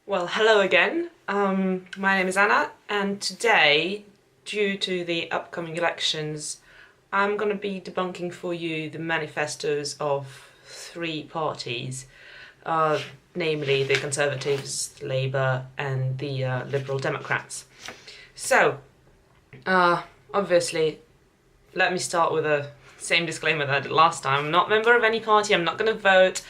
Well, hello again. My name is Anna, and today, due to the upcoming elections, I'm going to be debunking for you the manifestos of three parties, namely the Conservatives, Labour and the Liberal Democrats. So, obviously, let me start with the same disclaimer that I did last time. I'm not a member of any party, I'm not going to vote.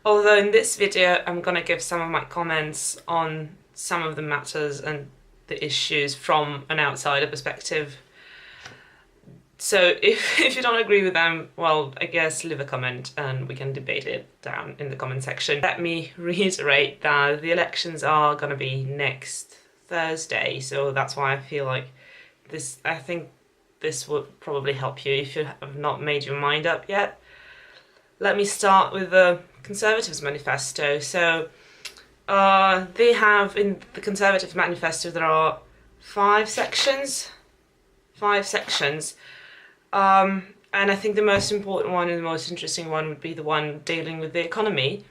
Although in this video I'm going to give some of my comments on some of the matters and the issues from an outsider perspective. So if you don't agree with them, well, I guess leave a comment and we can debate it down in the comment section. Let me reiterate that the elections are going to be next Thursday, so that's why I feel like I think this would probably help you if you have not made your mind up yet. Let me start with the Conservatives manifesto. So they have, in the Conservative manifesto, there are five sections, and I think the most important one and the most interesting one would be the one dealing with the economy.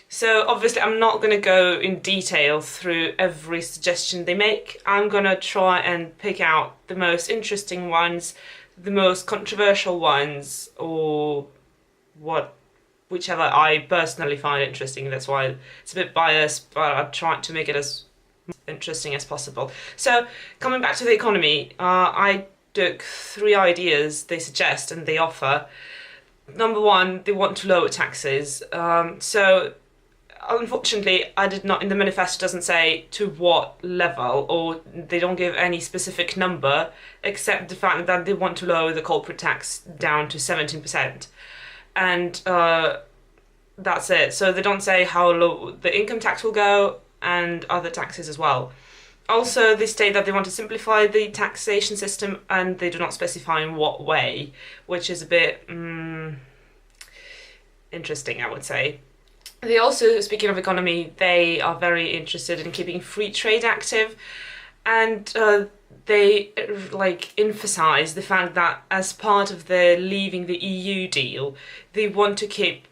So obviously I'm not going to go in detail through every suggestion they make. I'm going to try and pick out the most interesting ones, the most controversial ones, or whichever I personally find interesting. That's why it's a bit biased, but I've tried to make it as interesting as possible. So coming back to the economy, I took three ideas they suggest and they offer. Number one, they want to lower taxes. So unfortunately, in the manifesto doesn't say to what level, or they don't give any specific number, except the fact that they want to lower the corporate tax down to 17%. And that's it. So they don't say how low the income tax will go and other taxes as well. Also, they state that they want to simplify the taxation system and they do not specify in what way, which is a bit interesting, I would say. They also, speaking of economy, they are very interested in keeping free trade active, and they emphasize the fact that as part of their leaving the EU deal, they want to keep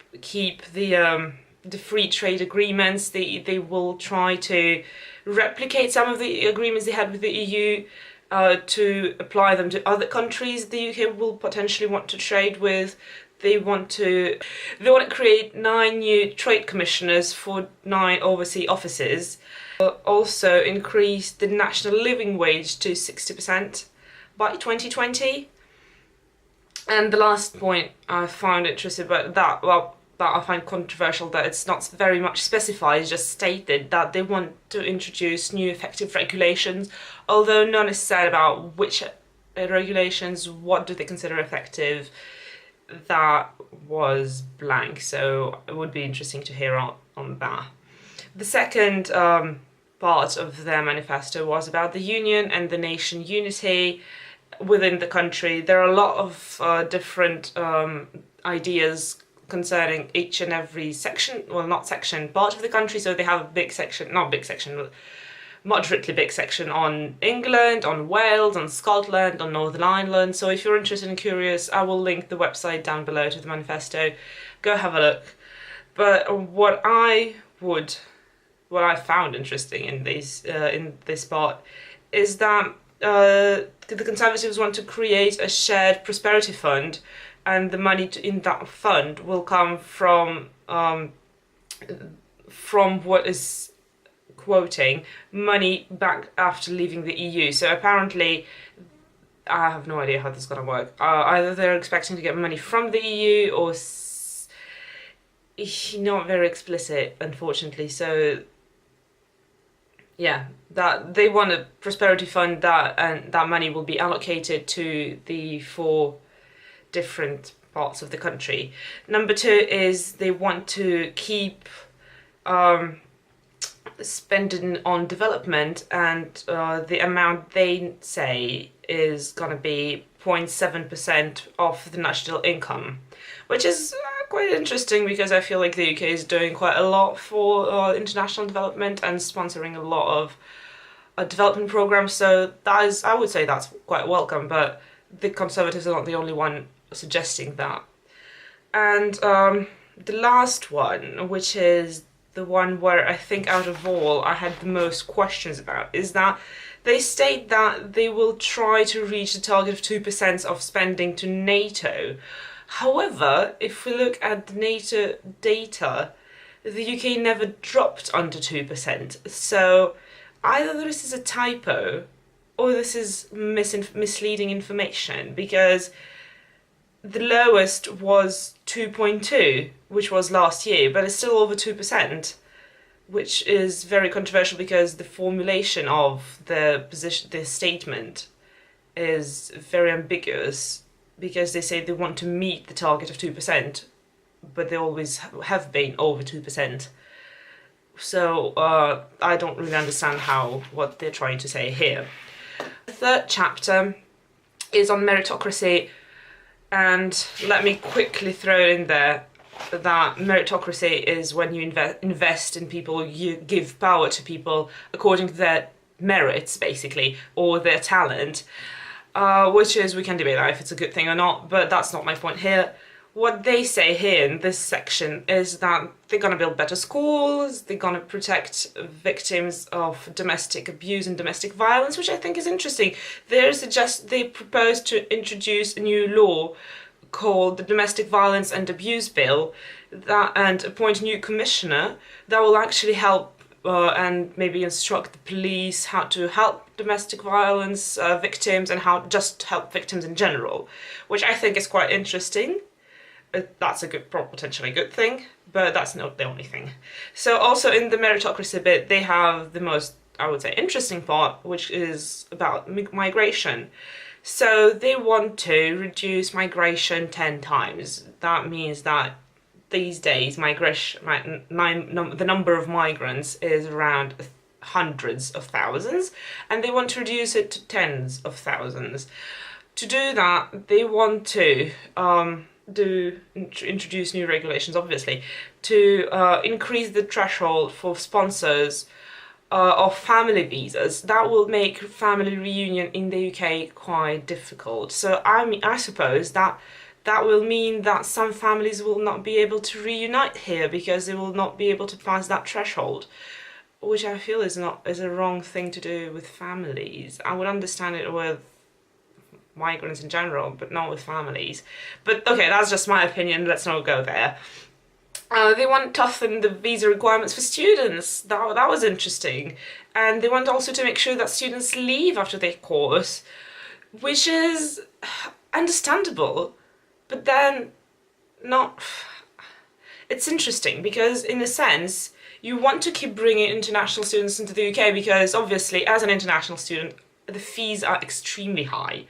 the free trade agreements. They will try to replicate some of the agreements they had with the EU to apply them to other countries the UK will potentially want to trade with. They want to create 9 new trade commissioners for 9 overseas offices. Also increase the national living wage to 60% by 2020. And the last point I found interesting about that, that I find controversial, that it's not very much specified, it's just stated that they want to introduce new effective regulations, although none is said about which regulations, what do they consider effective. That was blank, so it would be interesting to hear on that. The second part of their manifesto was about the union and the nation unity within the country. There are a lot of different ideas concerning each and every section, well, not section, part of the country. So they have a big section, not big section, but moderately big section on England, on Wales, on Scotland, on Northern Ireland. So if you're interested and curious, I will link the website down below to the manifesto. Go have a look. But what I found interesting in this part is that the Conservatives want to create a shared prosperity fund, and the money in that fund will come from what is quoting money back after leaving the EU. So apparently, I have no idea how this is going to work. Either they're expecting to get money from the EU or not very explicit, unfortunately. So yeah, that they want a prosperity fund and that money will be allocated to the 4 different parts of the country. Number 2 is they want to keep spending on development, and the amount they say is going to be 0.7% of the national income, which is quite interesting because I feel like the UK is doing quite a lot for international development and sponsoring a lot of development programs, so that is, I would say that's quite welcome, but the Conservatives are not the only one suggesting that. And the last one, which is the one where I think out of all I had the most questions about, is that they state that they will try to reach the target of 2% of spending to NATO. However, if we look at the NATO data, the UK never dropped under 2%. So either this is a typo or this is misleading information, because the lowest was 2.2, which was last year, but it's still over 2%, which is very controversial because the formulation of the statement is very ambiguous, because they say they want to meet the target of 2%, but they always have been over 2%. So I don't really understand what they're trying to say here. The third chapter is on meritocracy, and let me quickly throw in there that meritocracy is when you invest in people, you give power to people according to their merits, basically, or their talent, which is, we can debate if it's a good thing or not, but that's not my point here. What they say here in this section is that they're going to build better schools, they're going to protect victims of domestic abuse and domestic violence, which I think is interesting. They propose to introduce a new law called the Domestic Violence and Abuse Bill, and appoint a new commissioner that will actually help and maybe instruct the police how to help domestic violence victims, and how just help victims in general, which I think is quite interesting. That's a potentially good thing, but that's not the only thing. So also in the meritocracy bit, they have the most, I would say, interesting part, which is about migration. So they want to reduce migration 10 times. That means that these days the number of migrants is around hundreds of thousands, and they want to reduce it to tens of thousands. To do that, they want to introduce new regulations, obviously, to increase the threshold for sponsors of family visas. That will make family reunion in the UK quite difficult. So I suppose that will mean that some families will not be able to reunite here because they will not be able to pass that threshold, which I feel is a wrong thing to do with families. I would understand it with migrants in general, but not with families. But okay, that's just my opinion, let's not go there. They want to toughen the visa requirements for students. That was interesting. And they want also to make sure that students leave after their course, which is understandable, but then not... It's interesting because, in a sense, you want to keep bringing international students into the UK because, obviously, as an international student, the fees are extremely high.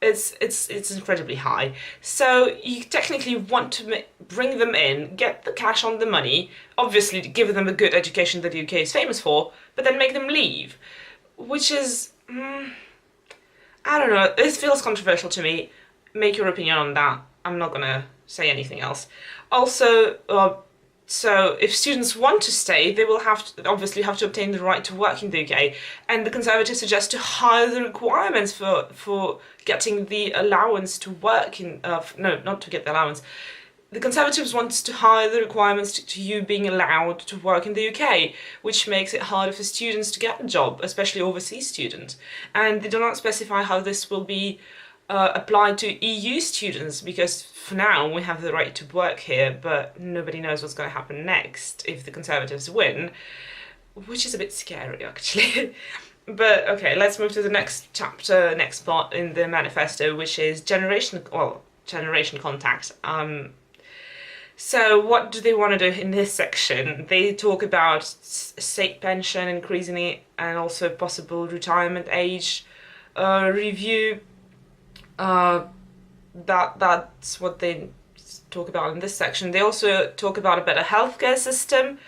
It's incredibly high. So you technically want to bring them in, get the cash on the money, obviously give them a good education that the UK is famous for, but then make them leave, which is, I don't know, this feels controversial to me. Make your opinion on that. I'm not gonna say anything else. Also, so if students want to stay, they will obviously have to obtain the right to work in the UK, and the Conservatives suggest to higher the requirements for getting the allowance to work in, no, not to get the allowance. The Conservatives want to higher the requirements to you being allowed to work in the UK, which makes it harder for students to get a job, especially overseas students. And they do not specify how this will be applied to EU students, because for now we have the right to work here, but nobody knows what's going to happen next if the Conservatives win, which is a bit scary actually. But okay, let's move to the next chapter, next part in the manifesto, which is generation contact. So what do they want to do in this section? They talk about state pension, increasing it, and also possible retirement age review. That's what they talk about in this section. They also talk about a better healthcare system.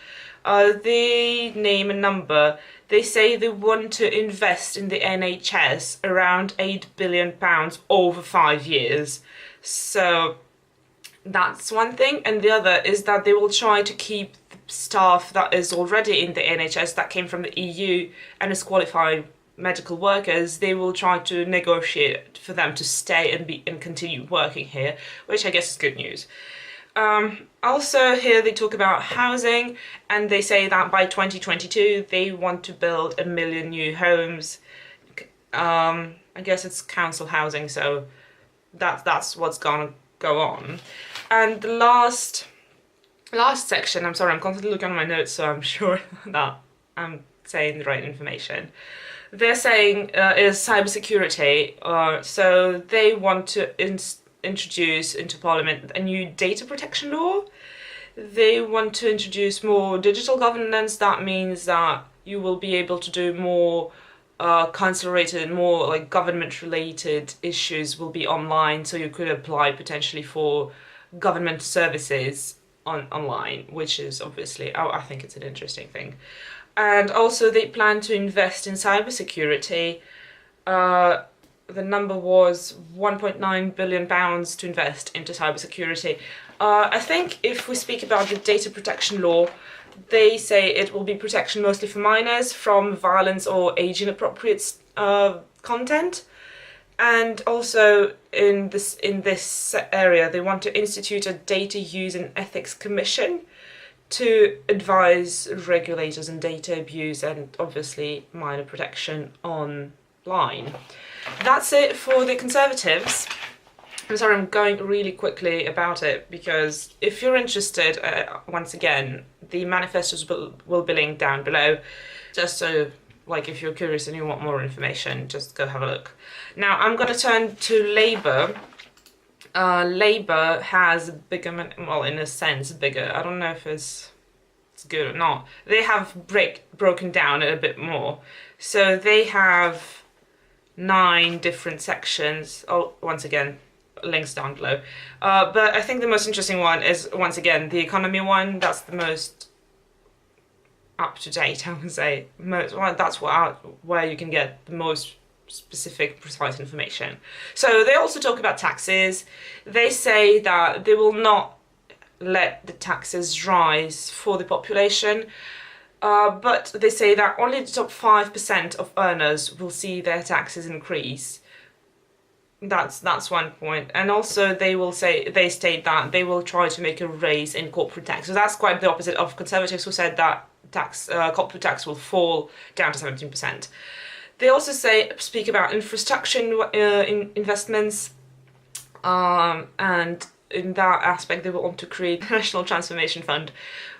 They name a number. They say they want to invest in the NHS around £8 billion over 5 years. So that's one thing. And the other is that they will try to keep the staff that is already in the NHS that came from the EU and is qualified medical workers. They will try to negotiate for them to stay and continue working here, which I guess is good news. Also here they talk about housing, and they say that by 2022 they want to build 1 million new homes. I guess it's council housing, so that's what's gonna go on. And the last section, I'm sorry, I'm constantly looking at my notes, so I'm sure that I'm saying the right information. They're saying is cybersecurity. So they want to introduce into Parliament a new data protection law. They want to introduce more digital governance. That means that you will be able to do more council-related, more like government-related issues will be online, so you could apply potentially for government services online, which is obviously, I think it's an interesting thing. And also they plan to invest in cybersecurity. The number was £1.9 billion to invest into cybersecurity. I think if we speak about the data protection law, they say it will be protection mostly for minors from violence or age-inappropriate content. And also in this area, they want to institute a data use and ethics commission to advise regulators on data abuse and obviously minor protection online. That's it for the Conservatives. I'm sorry, I'm going really quickly about it because if you're interested, once again, the manifestos will be linked down below, just so, like, if you're curious and you want more information, just go have a look. Now, I'm going to turn to Labour. Labour has bigger, well, in a sense, bigger. I don't know if it's good or not. They have broken down it a bit more. So they have 9 different sections. Oh, once again, links down below. But I think the most interesting one is, once again, the economy one. That's the most up-to-date, I would say. That's where you can get the most specific, precise information. So they also talk about taxes. They say that they will not let the taxes rise for the population, but they say that only the top 5% of earners will see their taxes increase. That's one point. And also they state that they will try to make a raise in corporate tax. So that's quite the opposite of Conservatives, who said that corporate tax will fall down to 17%. They also speak about infrastructure investments, and in that aspect they want to create a National Transformation Fund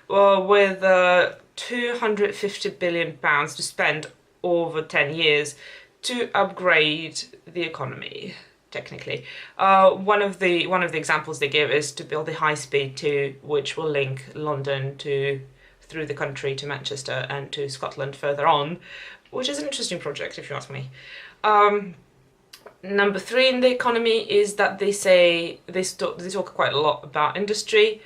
with £250 billion to spend over 10 years to upgrade the economy. Technically, one of the examples they give is to build a high-speed tube, which will link London through the country to Manchester and to Scotland further on, which is an interesting project if you ask me. Number 3 in the economy is that they say they talk quite a lot about industry.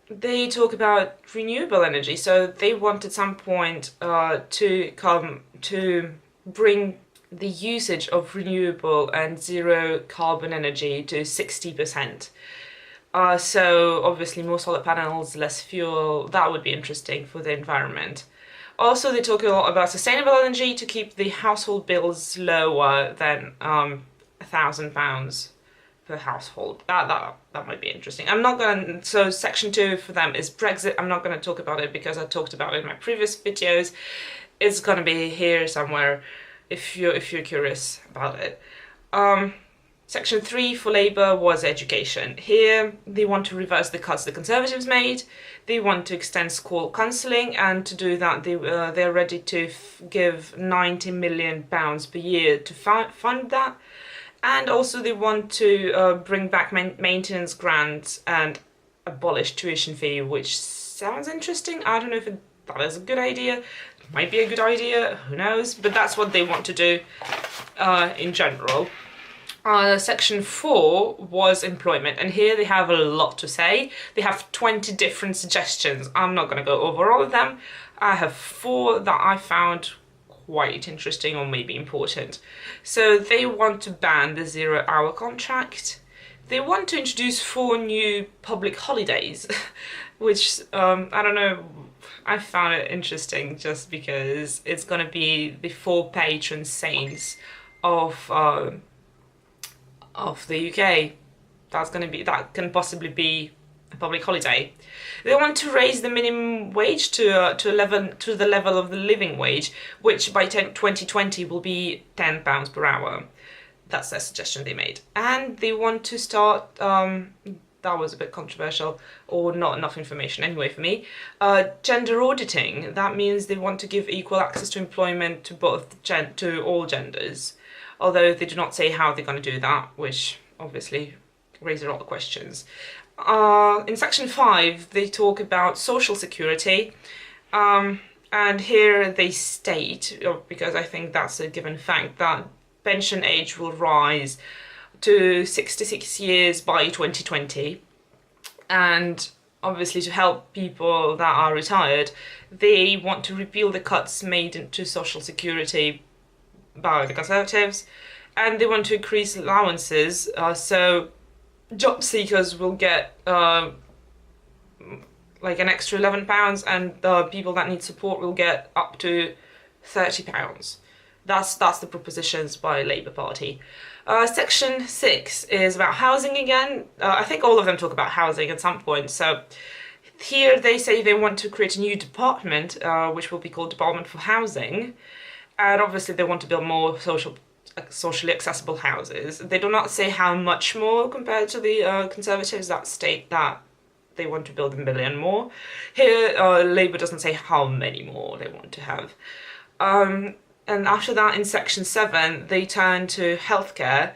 They talk about renewable energy, so they want at some point to bring the usage of renewable and zero carbon energy to 60%. So obviously more solar panels, less fuel, that would be interesting for the environment. Also, they talk a lot about sustainable energy to keep the household bills lower than £1,000 per household. That might be interesting. So section 2 for them is Brexit. I'm not going to talk about it because I talked about it in my previous videos. It's going to be here somewhere if you're curious about it. Section 3 for Labour was education. Here they want to reverse the cuts the Conservatives made. They want to extend school counselling, and to do that they're ready to give £90 million per year to fund that. And also they want to bring back maintenance grants and abolish tuition fee, which sounds interesting. I don't know if that is a good idea. It might be a good idea, who knows? But that's what they want to do in general. Section 4 was employment, and here they have a lot to say. They have 20 different suggestions. I'm not going to go over all of them. I have 4 that I found quite interesting or maybe important. So they want to ban the 0-hour contract. They want to introduce 4 new public holidays, which, I don't know, I found it interesting just because it's going to be the 4 patron saints of the UK. That can possibly be a public holiday. They want to raise the minimum wage to the level of the living wage, which by 2020 will be £10 per hour. That's their suggestion they made. And they want to start, that was a bit controversial, or not enough information anyway for me, gender auditing. That means they want to give equal access to employment to all genders, although they do not say how they're going to do that, which obviously raises a lot of questions. In section 5 they talk about social security, and here they state, because I think that's a given fact, that pension age will rise to 66 years by 2020, and obviously to help people that are retired, they want to repeal the cuts made into social security by the Conservatives, and they want to increase allowances, so job seekers will get like an extra £11, and people that need support will get up to £30. That's the propositions by Labour Party. Section 6 is about housing again. I think all of them talk about housing at some point. So here they say they want to create a new department, which will be called Department for Housing. And obviously they want to build more socially accessible houses. They do not say how much more compared to the Conservatives that state that they want to build 1 million more. Here, Labour doesn't say how many more they want to have. And after that, in section 7, they turn to healthcare.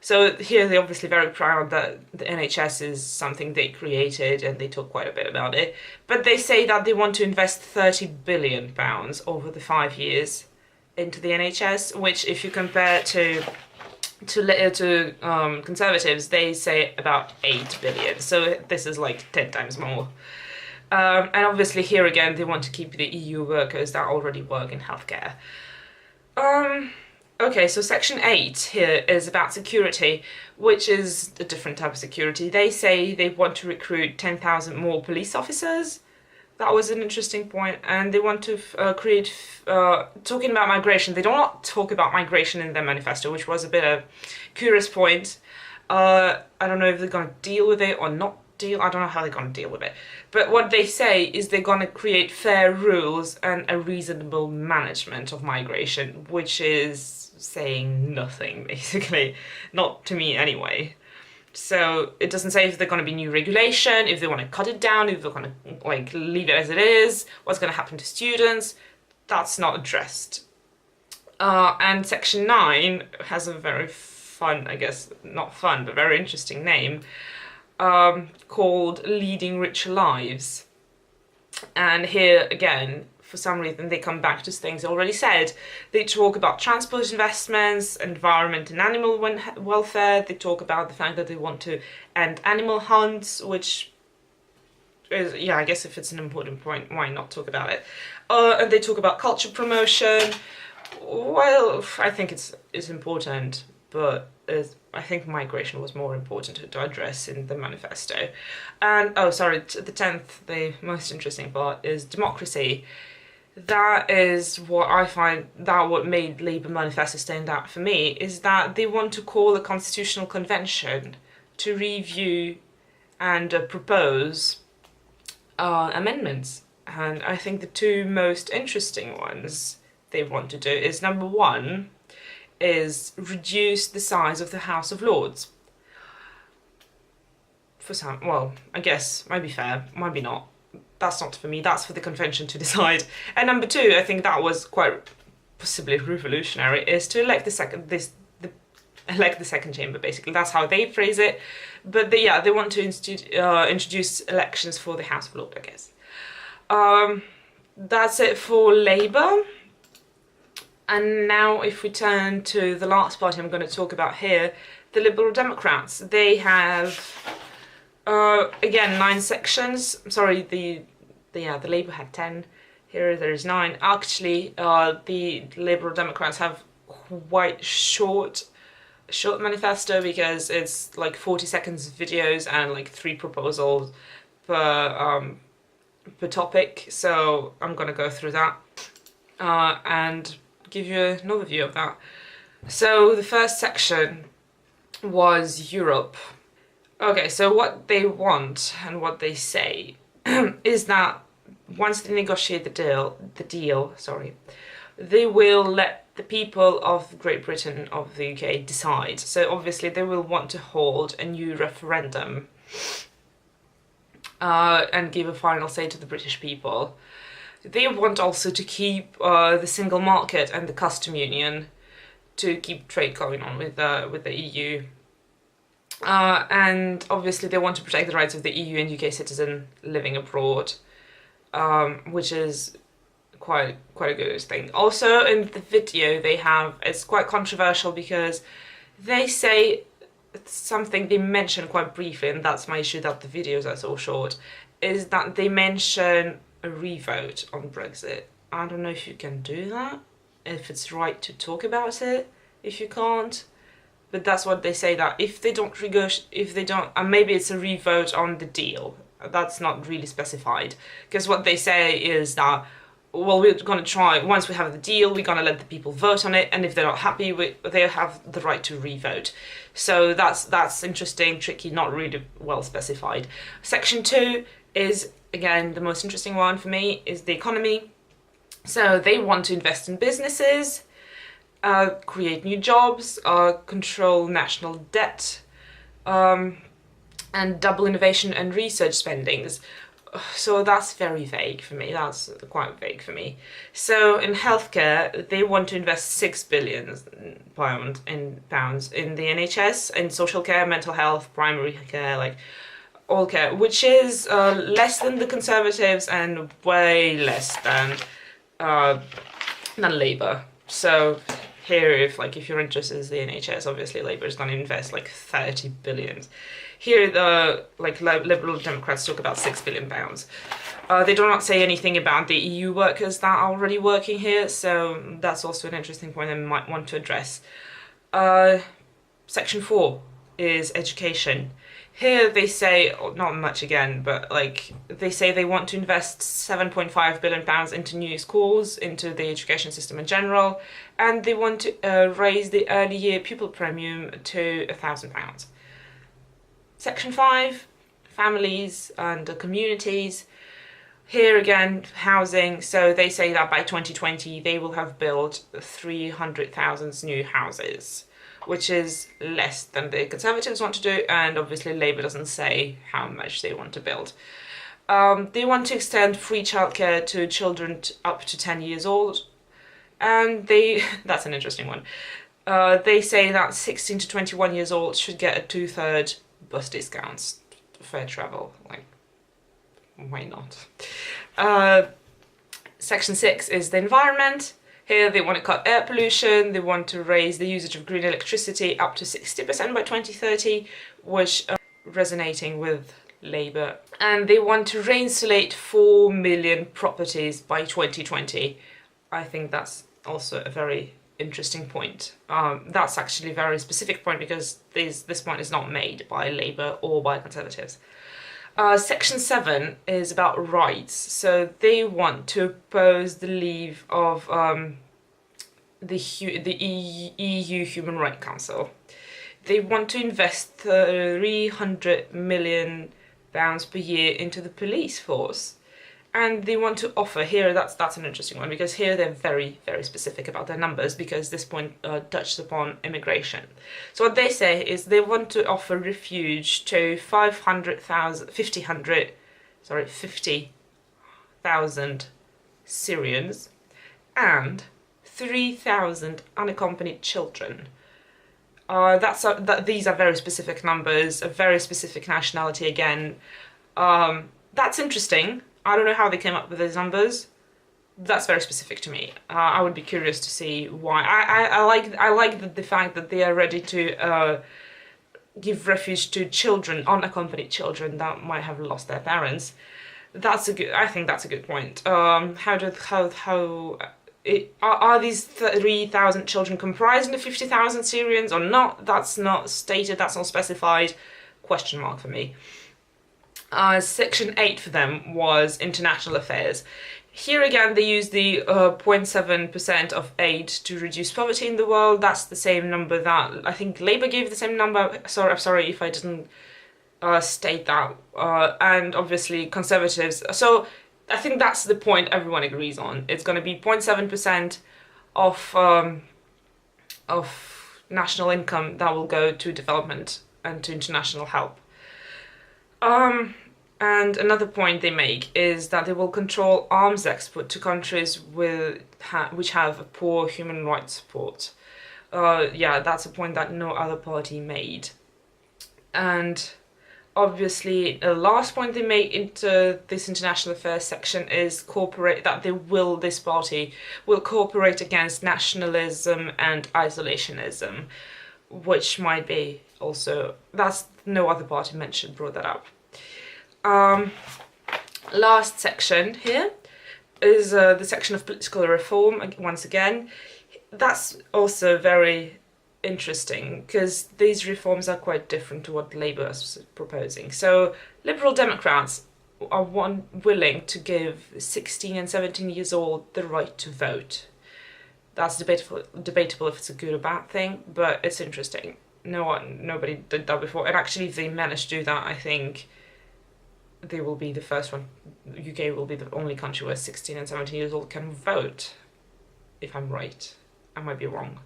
So here they're obviously very proud that the NHS is something they created, and they talk quite a bit about it. But they say that they want to invest £30 billion over the 5 years into the NHS, which if you compare to Conservatives, they say about 8 billion. So this is like 10 times more. And obviously here again, they want to keep the EU workers that already work in healthcare. Okay, so section 8 here is about security, which is a different type of security. They say they want to recruit 10,000 more police officers. That was an interesting point. And they want to create, talking about migration, they do not talk about migration in their manifesto, which was a bit of a curious point. I don't know if they're going to deal with it or not I don't know how they're going to deal with it. But what they say is they're going to create fair rules and a reasonable management of migration, which is saying nothing, basically. Not to me, anyway. So it doesn't say if they're going to be new regulation, if they want to cut it down, if they're going to like leave it as it is, what's going to happen to students. That's not addressed. And section 9 has a very fun, I guess, not fun, but very interesting name, called Leading Richer Lives. And here again, for some reason they come back to things I already said. They talk about transport investments, environment and animal welfare. They talk about the fact that they want to end animal hunts, which is, yeah, I guess if it's an important point, why not talk about it? And they talk about culture promotion. Well, I think it's important, but I think migration was more important to address in the manifesto. And, oh, sorry, the 10th, the most interesting part, is democracy. That is what I find, that what made Labour manifesto stand out for me, is that they want to call a constitutional convention to review and propose amendments. And I think the two most interesting ones they want to do is, number one, is reduce the size of the House of Lords. For some, well, I guess, might be fair, might be not. That's not for me, that's for the convention to decide. And number two, I think that was quite possibly revolutionary, is to elect the second chamber, basically. That's how they phrase it. But they want to introduce elections for the House of Lords, I guess. That's it for Labour. And now if we turn to the last party I'm going to talk about here, the Liberal Democrats. They have, again, 9 sections. Sorry, the Labour had 10. Here there's 9. Actually, the Liberal Democrats have quite short manifesto, because it's like 40 seconds videos and like 3 proposals per topic. So I'm going to go through that and give you an overview of that. So the first section was Europe. Okay, so what they want and what they say is that once they negotiate the deal, sorry, they will let the people of Great Britain, of the UK, decide. So obviously they will want to hold a new referendum and give a final say to the British people. They want also to keep the single market and the custom union, to keep trade going on with the EU. And obviously they want to protect the rights of the EU and UK citizen living abroad, which is quite a good thing. Also in the video they have, it's quite controversial because they say something they mention quite briefly, and that's my issue that the videos are so short, is that they mention a revote on Brexit. I don't know if you can do that, if it's right to talk about it, if you can't. But that's what they say, that if they don't and maybe it's a revote on the deal. That's not really specified. Because what they say is that, well, we're going to try, once we have the deal, we're going to let the people vote on it, and if they're not happy, they have the right to revote. So that's interesting, tricky, not really well specified. Section 2 is, again, the most interesting one for me, is the economy. So they want to invest in businesses, create new jobs, control national debt, and double innovation and research spendings. So that's very vague for me. That's quite vague for me. So in healthcare, they want to invest £6 billion in the NHS, in social care, mental health, primary care, like all care, which is less than the Conservatives and way less than Labour. So here, if you're interested in the NHS, obviously Labour is going to invest like 30 billion. Here, the Liberal Democrats talk about £6 billion. They do not say anything about the EU workers that are already working here, so that's also an interesting point I might want to address. Section 4 is education. Here they say, not much again, but they say they want to invest £7.5 billion into new schools, into the education system in general, and they want to raise the early year pupil premium to £1,000. Section 5, families and communities. Here again, housing. So they say that by 2020 they will have built 300,000 new houses, which is less than the Conservatives want to do, and obviously Labour doesn't say how much they want to build. They want to extend free childcare to children up to 10 years old, and that's an interesting one. They say that 16 to 21 years old should get a 2/3 bus discounts, fair travel, why not? Section 6 is the environment. Here they want to cut air pollution, they want to raise the usage of green electricity up to 60% by 2030, which resonating with Labour. And they want to re-insulate 4 million properties by 2020. I think that's also a very interesting point. That's actually a very specific point because this point is not made by Labour or by Conservatives. Section 7 is about rights. So they want to oppose the leave of the EU Human Rights Council. They want to invest £300 million per year into the police force. And they want to offer, here that's an interesting one, because here they're very, very specific about their numbers, because this point touches upon immigration. So what they say is they want to offer refuge to 50,000 Syrians and 3,000 unaccompanied children. These are very specific numbers, a very specific nationality again. That's interesting. I don't know how they came up with those numbers. That's very specific to me. I would be curious to see why. I like the fact that they are ready to give refuge to children, unaccompanied children that might have lost their parents. I think that's a good point. Are these 3,000 children comprised in the 50,000 Syrians or not? That's not stated. That's not specified. Question mark for me. Section 8 for them was international affairs. Here again they use the 0.7% of aid to reduce poverty in the world. That's the same number that I think Labour gave the same number. I'm sorry if I didn't state that, and obviously Conservatives. So I think that's the point everyone agrees on. It's going to be 0.7% of national income that will go to development and to international help. And another point they make is that they will control arms export to countries which have a poor human rights support. Yeah, that's a point that no other party made. And obviously, the last point they make into this international affairs section is this party will cooperate against nationalism and isolationism, which might be also, that's no other party brought that up. Last section here is the section of political reform. Once again, that's also very interesting because these reforms are quite different to what Labour is proposing. So Liberal Democrats are willing to give 16 and 17 years old the right to vote. That's debatable if it's a good or bad thing, but it's interesting. Nobody did that before, and actually if they manage to do that, I think they will be the first one. UK will be the only country where 16 and 17 years old can vote, if I'm right. I might be wrong.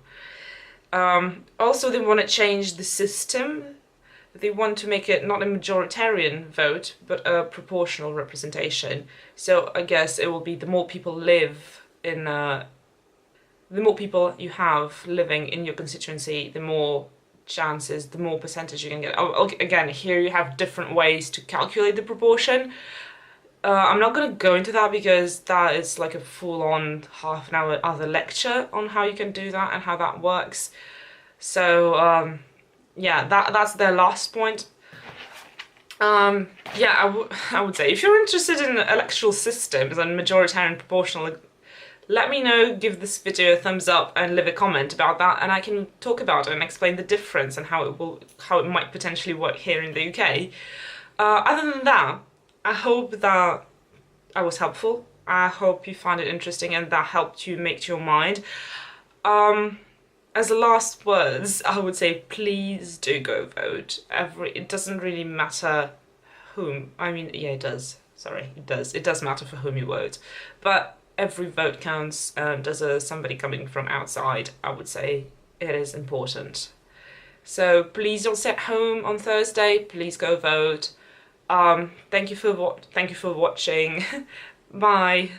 Also, they want to change the system. They want to make it not a majoritarian vote, but a proportional representation. So I guess it will be the more people you have living in your constituency, the more chances, the more percentage you can get. Again, here you have different ways to calculate the proportion. I'm not going to go into that because that is like a full-on half an hour other lecture on how you can do that and how that works. So yeah, that's their last point. Yeah, I would say if you're interested in electoral systems and majoritarian proportional, let me know, give this video a thumbs up and leave a comment about that, and I can talk about it and explain the difference and how it might potentially work here in the UK. Other than that, I hope that I was helpful. I hope you found it interesting and that helped you make your mind. As the last words, I would say please do go vote. It doesn't really matter whom. I mean, yeah, it does. Sorry, it does. It does matter for whom you vote. But every vote counts, and as somebody coming from outside, I would say it is important. So please don't sit home on Thursday. Please go vote. Thank you for watching. Bye.